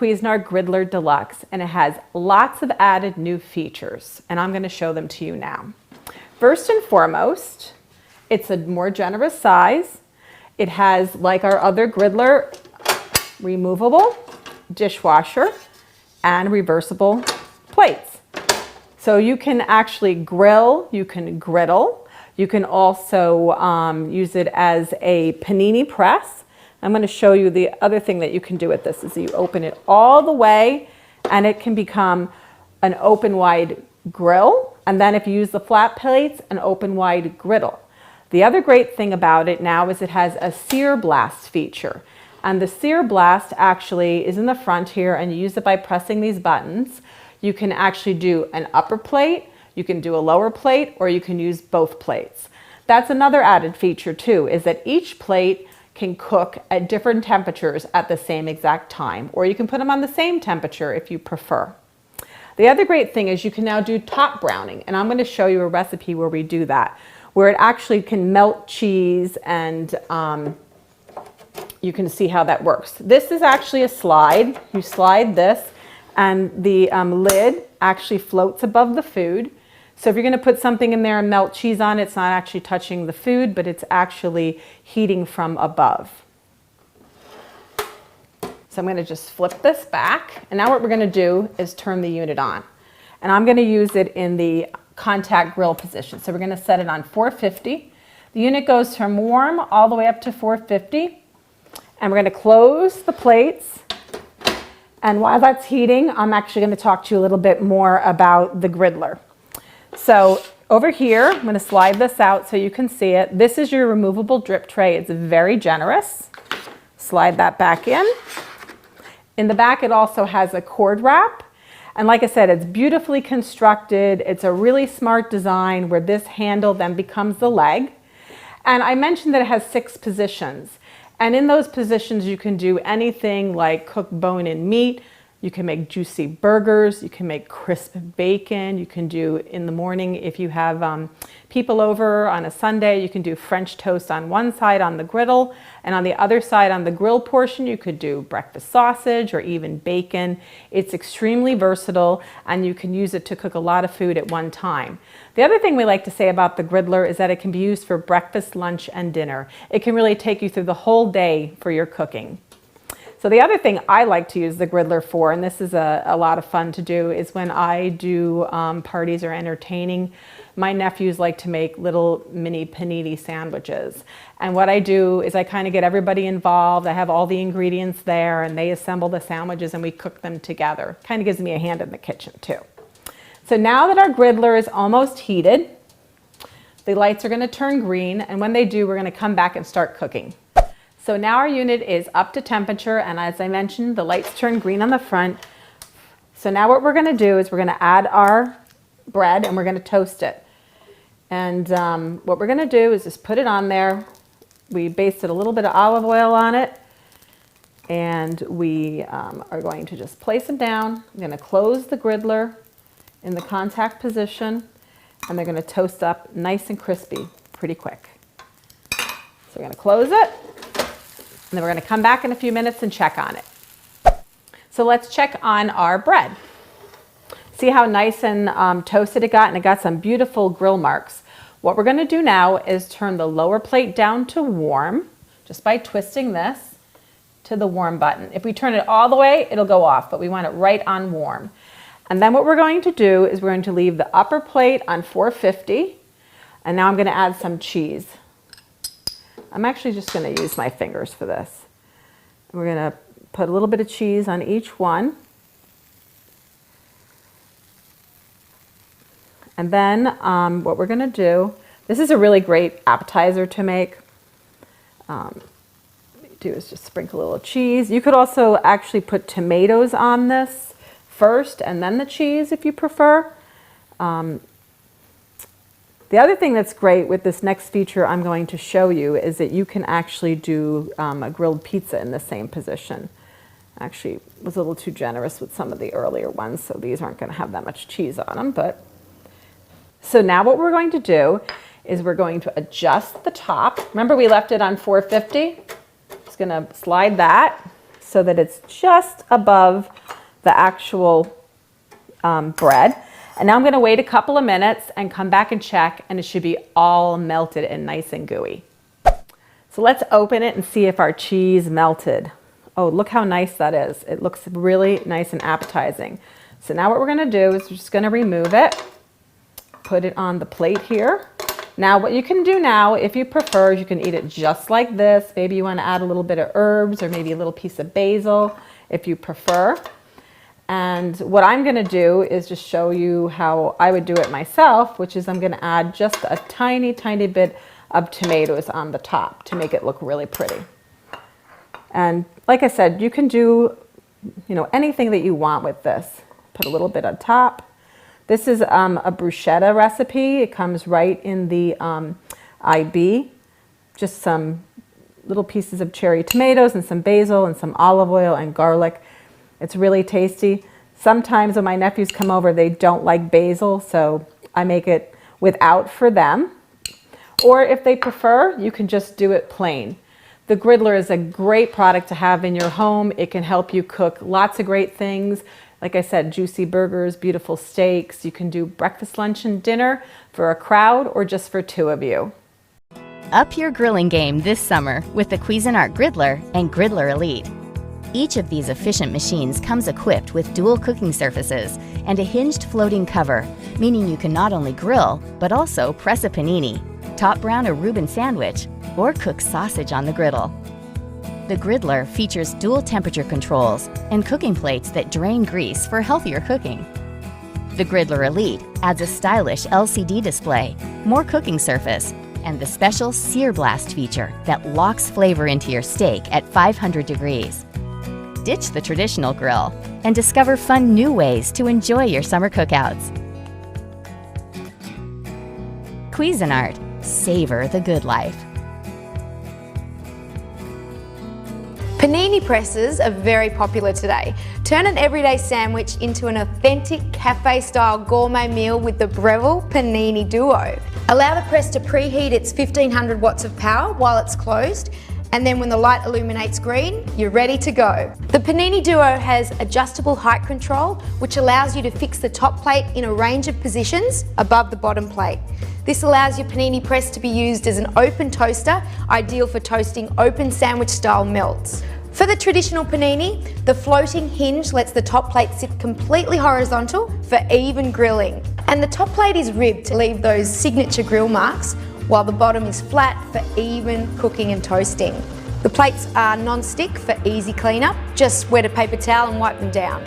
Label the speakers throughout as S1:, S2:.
S1: Cuisinart Griddler Deluxe, and it has lots of added new features, and I'm going to show them to you now. First and foremost, it's a more generous size. It has, like our other Griddler, removable dishwasher and reversible plates. So you can actually grill, you can griddle, you can also use it as a panini press. I'm going to show you the other thing that you can do with this is you open it all the way and it can become an open wide grill. And then if you use the flat plates, an open wide griddle. The other great thing about it now is it has a sear blast feature. And the sear blast actually is in the front here, and you use it by pressing these buttons. You can actually do an upper plate, you can do a lower plate, or you can use both plates. That's another added feature too, is that each plate can cook at different temperatures at the same exact time, or you can put them on the same temperature if you prefer. The other great thing is you can now do top browning, and I'm going to show you a recipe where we do that, where it actually can melt cheese, and you can see how that works. This is actually a slide. You slide this and the lid actually floats above the food. So if you're going to put something in there and melt cheese on it, it's not actually touching the food, but it's actually heating from above. So I'm going to just flip this back. And now what we're going to do is turn the unit on. And I'm going to use it in the contact grill position. So we're going to set it on 450. The unit goes from warm all the way up to 450. And we're going to close the plates. And while that's heating, I'm actually going to talk to you a little bit more about the Griddler. So over here, I'm going to slide this out so you can see it. This is your removable drip tray. It's very generous. Slide that back in. In the back, it also has a cord wrap. And like I said, it's beautifully constructed. It's a really smart design where this handle then becomes the leg. And I mentioned that it has 6 positions. And in those positions, you can do anything like cook bone-in meat. You can make juicy burgers. You can make crisp bacon. You can do in the morning, if you have people over on a Sunday, you can do French toast on one side on the griddle. And on the other side on the grill portion, you could do breakfast sausage or even bacon. It's extremely versatile, and you can use it to cook a lot of food at one time. The other thing we like to say about the Griddler is that it can be used for breakfast, lunch, and dinner. It can really take you through the whole day for your cooking. So the other thing I like to use the Griddler for, and this is a lot of fun to do, is when I do parties or entertaining, my nephews like to make little mini panini sandwiches. And what I do is I kind of get everybody involved. I have all the ingredients there, and they assemble the sandwiches and we cook them together. Kind of gives me a hand in the kitchen too. So now that our Griddler is almost heated, the lights are going to turn green, and when they do, we're going to come back and start cooking. So now our unit is up to temperature, and as I mentioned, the lights turn green on the front. So now what we're going to do is we're going to add our bread and we're going to toast it. And what we're going to do is just put it on there. We basted a little bit of olive oil on it, and we are going to just place them down. I'm going to close the Griddler in the contact position, and they're going to toast up nice and crispy pretty quick. So we're going to close it, and then we're going to come back in a few minutes and check on it. So let's check on our bread. See how nice and toasted it got, and it got some beautiful grill marks. What we're going to do now is turn the lower plate down to warm, just by twisting this to the warm button. If we turn it all the way, it'll go off, but we want it right on warm. And then what we're going to do is we're going to leave the upper plate on 450, and now I'm going to add some cheese. I'm actually just going to use my fingers for this. We're going to put a little bit of cheese on each one. And then what we're going to do, this is a really great appetizer to make. What you do is just sprinkle a little cheese. You could also actually put tomatoes on this first and then the cheese if you prefer. The other thing that's great with this next feature I'm going to show you is that you can actually do a grilled pizza in the same position. Actually, was a little too generous with some of the earlier ones, so these aren't going to have that much cheese on them. But so now what we're going to do is we're going to adjust the top. Remember we left it on 450? Just going to slide that so that it's just above the actual bread. And now I'm going to wait a couple of minutes and come back and check, and it should be all melted and nice and gooey. So let's open it and see if our cheese melted. Oh, look how nice that is. It looks really nice and appetizing. So now what we're going to do is we're just going to remove it, put it on the plate here. Now what you can do now, if you prefer, you can eat it just like this. Maybe you want to add a little bit of herbs or maybe a little piece of basil if you prefer. And what I'm going to do is just show you how I would do it myself, which is I'm going to add just a tiny, tiny bit of tomatoes on the top to make it look really pretty. And like I said, you can do, anything that you want with this. Put a little bit on top. This is a bruschetta recipe. It comes right in the IB. Just some little pieces of cherry tomatoes and some basil and some olive oil and garlic. It's really tasty. Sometimes when my nephews come over, they don't like basil, so I make it without for them. Or if they prefer, you can just do it plain. The Griddler is a great product to have in your home. It can help you cook lots of great things. Like I said, juicy burgers, beautiful steaks. You can do breakfast, lunch, and dinner for a crowd or just for 2 of you.
S2: Up your grilling game this summer with the Cuisinart Griddler and Griddler Elite. Each of these efficient machines comes equipped with dual cooking surfaces and a hinged floating cover, meaning you can not only grill, but also press a panini, top brown a Reuben sandwich, or cook sausage on the griddle. The Griddler features dual temperature controls and cooking plates that drain grease for healthier cooking. The Griddler Elite adds a stylish LCD display, more cooking surface, and the special Sear Blast feature that locks flavor into your steak at 500 degrees. Ditch the traditional grill and discover fun new ways to enjoy your summer cookouts. Cuisinart. Savor the good life.
S3: Panini presses are very popular today. Turn an everyday sandwich into an authentic cafe-style gourmet meal with the Breville Panini Duo. Allow the press to preheat its 1500 watts of power while it's closed, and then when the light illuminates green, you're ready to go. The Panini Duo has adjustable height control, which allows you to fix the top plate in a range of positions above the bottom plate. This allows your panini press to be used as an open toaster, ideal for toasting open sandwich-style melts. For the traditional panini, the floating hinge lets the top plate sit completely horizontal for even grilling. And the top plate is ribbed to leave those signature grill marks, while the bottom is flat for even cooking and toasting. The plates are non-stick for easy cleanup. Just wet a paper towel and wipe them down.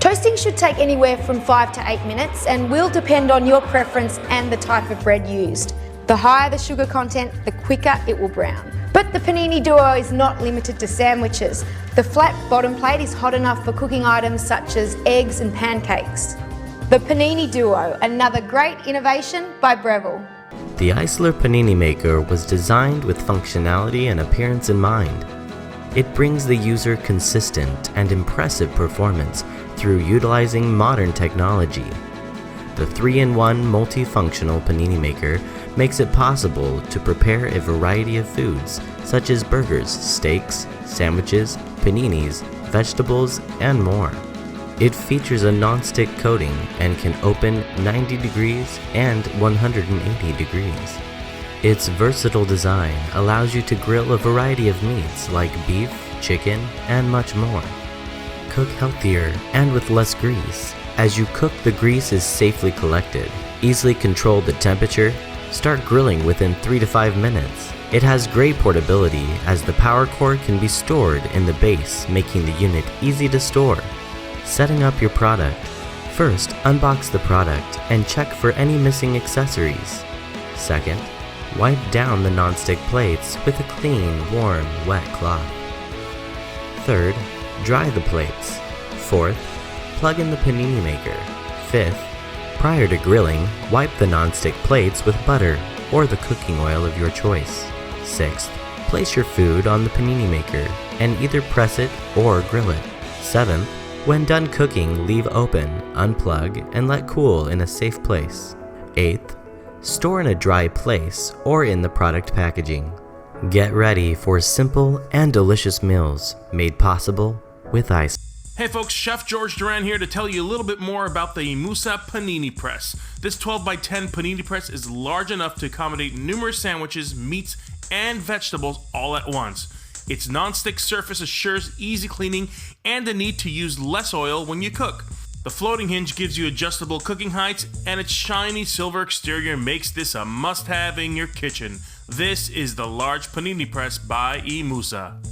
S3: Toasting should take anywhere from 5 to 8 minutes and will depend on your preference and the type of bread used. The higher the sugar content, the quicker it will brown. But the Panini Duo is not limited to sandwiches. The flat bottom plate is hot enough for cooking items such as eggs and pancakes. The Panini Duo, another great innovation by Breville.
S4: The iSiLER Panini Maker was designed with functionality and appearance in mind. It brings the user consistent and impressive performance through utilizing modern technology. The 3-in-1 multifunctional panini maker makes it possible to prepare a variety of foods such as burgers, steaks, sandwiches, paninis, vegetables, and more. It features a non-stick coating and can open 90 degrees and 180 degrees. Its versatile design allows you to grill a variety of meats like beef, chicken, and much more. Cook healthier and with less grease. As you cook, the grease is safely collected. Easily control the temperature. Start grilling within 3 to 5 minutes. It has great portability as the power cord can be stored in the base, making the unit easy to store. Setting up your product. First, unbox the product and check for any missing accessories. Second, wipe down the non-stick plates with a clean, warm, wet cloth. Third, dry the plates. Fourth, plug in the panini maker. Fifth, prior to grilling, wipe the non-stick plates with butter or the cooking oil of your choice. Sixth, place your food on the panini maker and either press it or grill it. Seventh, when done cooking, leave open, unplug, and let cool in a safe place. Eighth, store in a dry place or in the product packaging. Get ready for simple and delicious meals made possible with ice.
S5: Hey folks, Chef George Duran here to tell you a little bit more about the IMUSA Panini Press. This 12x10 Panini Press is large enough to accommodate numerous sandwiches, meats, and vegetables all at once. Its non-stick surface assures easy cleaning and the need to use less oil when you cook. The floating hinge gives you adjustable cooking heights, and its shiny silver exterior makes this a must-have in your kitchen. This is the large Panini Press by IMUSA.